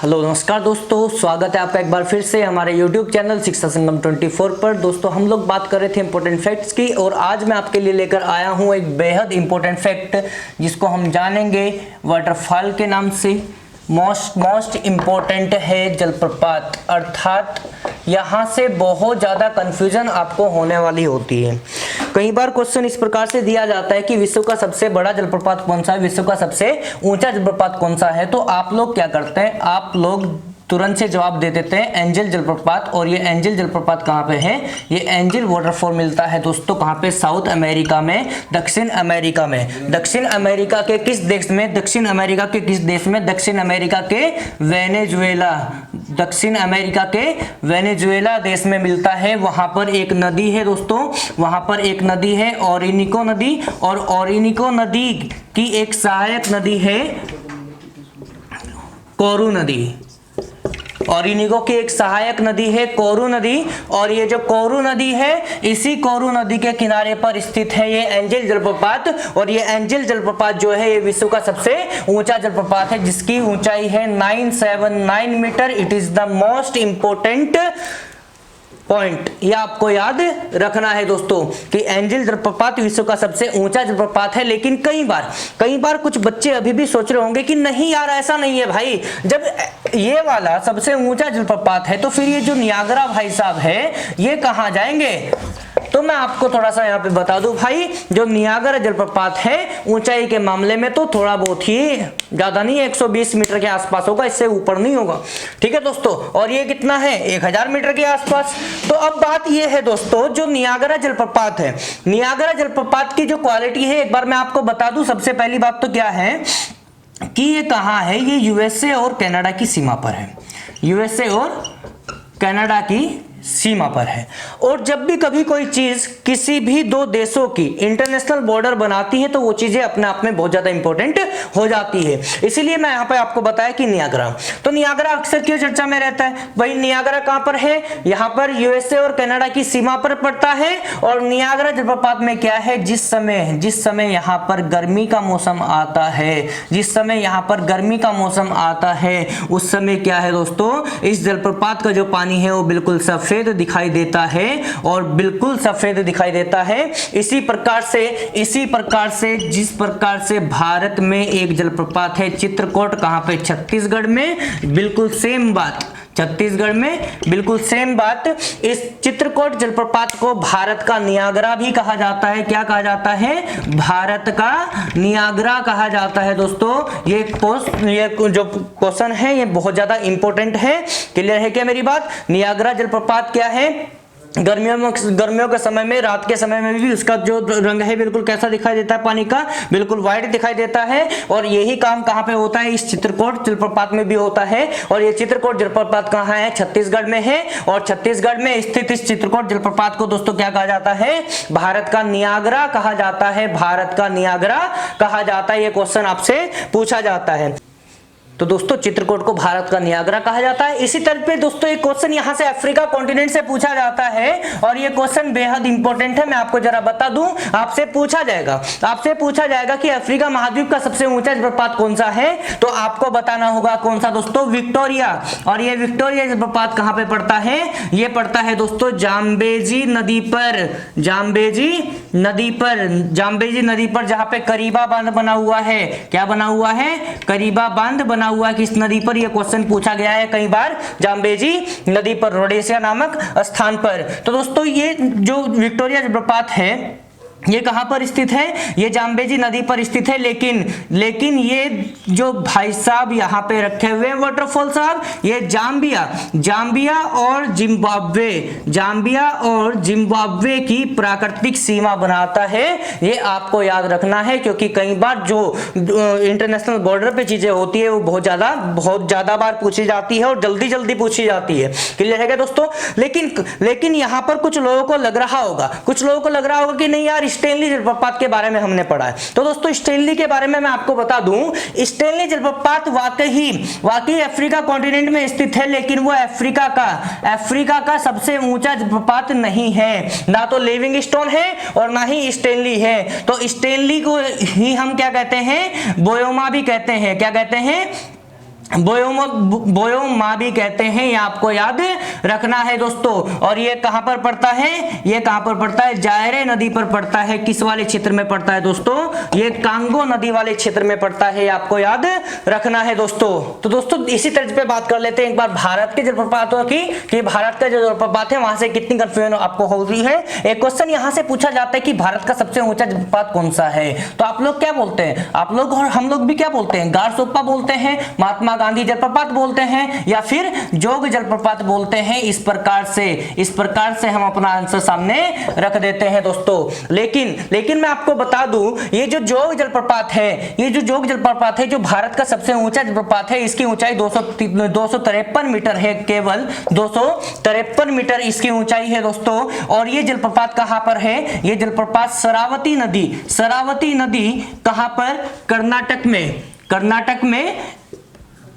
Hello नमस्कार दोस्तों, स्वागत है आपका एक बार फिर से हमारे YouTube चैनल शिक्षा संगम 24 पर। दोस्तों हम लोग बात कर रहे थे इंपॉर्टेंट फैक्ट्स की और आज मैं आपके लिए लेकर आया हूं एक बेहद इंपॉर्टेंट फैक्ट जिसको हम जानेंगे वाटरफॉल के नाम से। मोस्ट इम्पोर्टेंट है जलप्रपात, अर्थात यहाँ से बहुत ज़्यादा कंफ्यूजन आपको होने वाली होती है। कई बार क्वेश्चन इस प्रकार से दिया जाता है कि विश्व का सबसे बड़ा जलप्रपात कौन सा है, विश्व का सबसे ऊंचा जलप्रपात कौन सा है। तो आप लोग क्या करते हैं, आप लोग तुरंत से जवाब दे देते हैं एंजल जलप्रपात। और ये एंजल जलप्रपात कहाँ पे है, ये एंजल वाटरफॉल मिलता है दोस्तों कहाँ पे, साउथ अमेरिका में, दक्षिण अमेरिका में। दक्षिण अमेरिका के किस देश में, दक्षिण अमेरिका के किस देश में, दक्षिण अमेरिका के वेनेजुएला, दक्षिण अमेरिका के वेनेजुएला देश में मिलता है। वहां पर एक नदी है दोस्तों, वहां पर एक नदी है ओरिनिको नदी, और ओरिनिको नदी की एक सहायक नदी है कोरू नदी। ओरिनिको की एक सहायक नदी है कोरू नदी, और ये जो कोरू नदी है इसी कोरू नदी के किनारे पर स्थित है ये एंजल जलप्रपात। और ये एंजल जलप्रपात जो है ये विश्व का सबसे ऊंचा जलप्रपात है जिसकी ऊंचाई है 979 metre. It is the most important point, ये आपको याद रखना है दोस्तों कि एंजल जलप्रपात विश्व का सबसे ऊंचा जलप्रपात है। लेकिन कई बार कुछ बच्चे अभी भी सोच रहे होंगे कि नहीं यार ऐसा नहीं है भाई, जब ये वाला सबसे ऊंचा जलप्रपात है तो फिर ये जो नियाग्रा भाई साहब है ये कहां जाएंगे। तो मैं आपको थोड़ा सा यहाँ पे बता दूं भाई, जो नियाग्रा जलप्रपात है ऊंचाई के मामले में तो थोड़ा बहुत ही ज्यादा नहीं, 120 मीटर के आसपास होगा, इससे ऊपर नहीं होगा। ठीक है दोस्तों, और ये कितना है, 1000 मीटर के आसपास। तो अब बात ये है दोस्तों, जो नियाग्रा जलप्रपात है, नियाग्रा जलप्रपात की जो क्वालिटी है एक बार मैं आपको बता दूं। सबसे पहली बात तो क्या है कि ये कहाँ है, ये यूएसए और कनाडा की सीमा पर है, यूएसए और कनाडा की सीमा पर है। और जब भी कभी कोई चीज किसी भी दो देशों की इंटरनेशनल बॉर्डर बनाती है तो वो चीजें अपने आप में बहुत ज्यादा इंपॉर्टेंट हो जाती है। इसीलिए मैं यहाँ पे आपको बताया कि नियाग्रा, तो नियाग्रा अक्सर क्यों चर्चा में रहता है भाई, नियाग्रा कहाँ पर है, यहाँ पर यूएसए और कनाडा की सीमा पर पड़ता है। और नियाग्रा जलप्रपात में क्या है, जिस समय यहाँ पर गर्मी का मौसम आता है, जिस समय यहाँ पर गर्मी का मौसम आता है उस समय क्या है दोस्तों, इस जलप्रपात का जो पानी है वो बिल्कुल सफेद दिखाई देता है, और बिल्कुल सफेद दिखाई देता है। इसी प्रकार से जिस प्रकार से भारत में एक जलप्रपात है चित्रकूट, कहां पे, छत्तीसगढ़ में, बिल्कुल सेम बात, छत्तीसगढ़ में बिल्कुल सेम बात। इस चित्रकूट जलप्रपात को भारत का नियाग्रा भी कहा जाता है। क्या कहा जाता है, भारत का नियाग्रा कहा जाता है दोस्तों। ये जो क्वेश्चन है ये बहुत ज्यादा इंपॉर्टेंट है। क्लियर है क्या मेरी बात, नियाग्रा जलप्रपात क्या है, गर्मियों के समय में, रात के समय में भी उसका जो रंग है बिल्कुल कैसा दिखाई देता है, पानी का बिल्कुल व्हाइट दिखाई देता है। और यही काम कहां पे होता है, इस चित्रकूट जलप्रपात में भी होता है। और ये चित्रकूट जलप्रपात कहां है, छत्तीसगढ़ में है। और छत्तीसगढ़ में स्थित इस चित्रकूट जलप्रपात को दोस्तों क्या कहा जाता है, भारत का नियाग्रा कहा जाता है, भारत का नियाग्रा कहा जाता है। ये क्वेश्चन आपसे पूछा जाता है। तो दोस्तों चित्रकूट को भारत का नियाग्रा कहा जाता है। इसी तरह पे दोस्तों एक क्वेश्चन यहां से अफ्रीका कॉन्टिनेंट से पूछा जाता है, और ये क्वेश्चन बेहद इंपॉर्टेंट है। मैं आपको जरा बता दूं, आपसे पूछा जाएगा कि अफ्रीका महाद्वीप का सबसे ऊंचा जलप्रपात कौन सा है, तो आपको बताना होगा कौन सा दोस्तों, विक्टोरिया। और ये विक्टोरिया जलप्रपात कहां पे पड़ता है, ये पड़ता है दोस्तों जाम्बेजी नदी पर, जाम्बेजी नदी पर जहां पे करीबा बांध बना हुआ है। क्या बना हुआ है, करीबा बांध बना हुआ किस नदी पर, यह क्वेश्चन पूछा गया है कई बार, जाम्बेजी नदी पर, रोडेसिया नामक स्थान पर। तो दोस्तों ये जो विक्टोरिया जलप्रपात है ये कहां पर स्थित है, ये जाम्बेजी नदी पर स्थित है। लेकिन ये जो भाई साहब यहाँ पे रखे हुए वाटरफॉल साहब, ये जाम्बिया और जिम्बाब्वे की प्राकृतिक सीमा बनाता है। ये आपको याद रखना है, क्योंकि कई बार जो इंटरनेशनल बॉर्डर पे चीजें होती है वो बहुत ज्यादा बार पूछी जाती है और जल्दी पूछी जाती है। क्लियर है क्या दोस्तों। लेकिन यहाँ पर कुछ लोगों को लग रहा होगा कि नहीं यार स्टेनली जलप्रपात के बारे में हमने पढ़ा है। तो दोस्तों स्टेनली के बारे में मैं आपको बता दूं, स्टेनली जलप्रपात वाकई अफ्रीका कॉन्टिनेंट में स्थित है, लेकिन वो अफ्रीका का सबसे ऊंचा जलप्रपात नहीं है। ना तो लिविंगस्टोन है और ना ही स्टेनली है। तो स्टेनली को ही हम क्या कहते हैं, बोयोमा भी कहते हैं। क्या कहते हैं, बोयोमा भी कहते हैं, ये आपको याद रखना है दोस्तों। और ये कहां पर पड़ता है, ये कहां पर पड़ता है, जायरे नदी पर पड़ता है। किस वाले क्षेत्र में पड़ता है दोस्तों, ये कांगो नदी वाले क्षेत्र में पड़ता है, ये आपको याद रखना है दोस्तों। तो दोस्तों इसी तर्ज पे बात कर लेते हैं एक बार भारत के जलप्रपातों की, कि भारत का जो जलप्रपात है वहां से कितनी कंफ्यूजन आपको हो रही है। एक क्वेश्चन यहां से पूछा जाता है कि भारत का सबसे ऊंचा जलप्रपात कौन सा है, तो आप लोग क्या बोलते हैं, आप लोग और हम लोग भी क्या बोलते हैं, गारसोप्पा बोलते हैं, महात्मा गांधी जलप्रपात बोलते हैं, या फिर जोग जलप्रपात बोलते हैं। इस प्रकार से हम अपना आंसर सामने रख देते हैं दोस्तों। लेकिन मैं आपको बता दूं, ये जो जोग जलप्रपात है, ये जो जोग जलप्रपात है जो भारत का सबसे ऊंचा जलप्रपात है, इसकी ऊंचाई 253 मीटर है, केवल 253 मीटर इसकी ऊंचाई है दोस्तों। और ये जलप्रपात कहां पर है, ये जलप्रपात शरावती नदी कहां पर,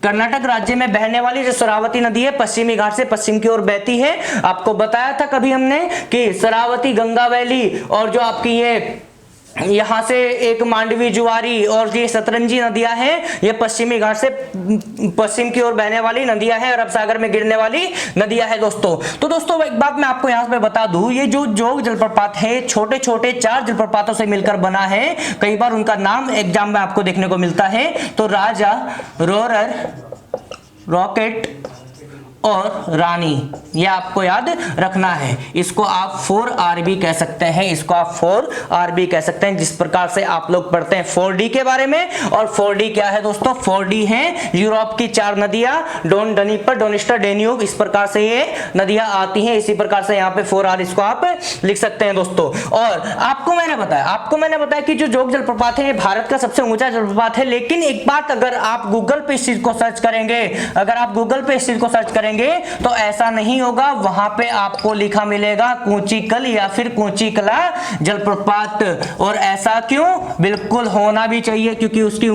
कर्नाटक राज्य में बहने वाली जो शरावती नदी है, पश्चिमी घाट से पश्चिम की ओर बहती है। आपको बताया था कभी हमने कि शरावती, गंगा वैली, और जो आपकी ये यहां से एक मांडवी, जुआरी और ये सतरंजी नदियां हैं, ये पश्चिमी घाट से पश्चिम की ओर बहने वाली नदियां हैं, अरब सागर में गिरने वाली नदियां हैं दोस्तों। तो दोस्तों एक बात मैं आपको यहां पे बता दूं, ये जो जोग जलप्रपात है छोटे छोटे 4 जलप्रपातों से मिलकर बना है। कई बार उनका नाम एग्जाम में आपको देखने को मिलता है, तो राजा, रोरर, रॉकेट और रानी, ये आपको याद रखना है। इसको आप 4R भी कह सकते हैं, इसको आप 4R भी कह सकते हैं, जिस प्रकार से आप लोग पढ़ते हैं 4D के बारे में। और 4D क्या है दोस्तों, 4D है यूरोप की 4 नदियां, डोन, डनीपर, डोनिस्टर, डेन्यूब, इस प्रकार से ये नदियां आती हैं। इसी प्रकार से यहाँ पे 4R इसको आप लिख सकते हैं दोस्तों। और आपको मैंने बताया कि जो जोग जलप्रपात है ये भारत का सबसे ऊंचा जलप्रपात है। लेकिन एक बात, अगर आप गूगल पे इस चीज को सर्च करेंगे, तो ऐसा नहीं होगा, वहां पे आपको लिखा मिलेगा कूचिकल या फिर कूचिकला जलप्रपात। और ऐसा क्यों, बिल्कुल होना भी चाहिए, क्योंकि उसकी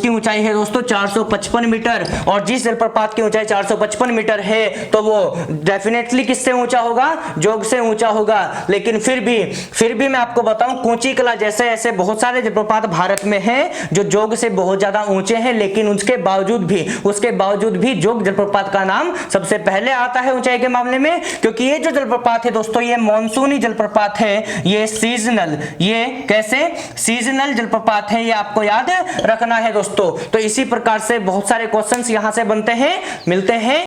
ऊंचाई है दोस्तों 455 मीटर। और जिस जलप्रपात की ऊंचाई 455 मीटर है, तो वो डेफिनेटली किससे ऊंचा होगा, जोग से ऊंचा होगा। लेकिन फिर भी मैं आपको बताऊं, कूचिकला जैसे ऐसे बहुत सारे जलप्रपात भारत में हैं जो जोग से बहुत ज्यादा ऊंचे हैं, लेकिन उसके बावजूद भी जोग जलप्रपात का नाम सबसे पहले आता है ऊंचाई के मामले में। क्योंकि ये जो जलप्रपात है दोस्तों, ये मॉनसूनी जलप्रपात है, ये सीजनल जलप्रपात है, ये आपको याद रखना है दोस्तों। तो इसी प्रकार से बहुत सारे क्वेश्चंस यहां से बनते हैं, मिलते हैं।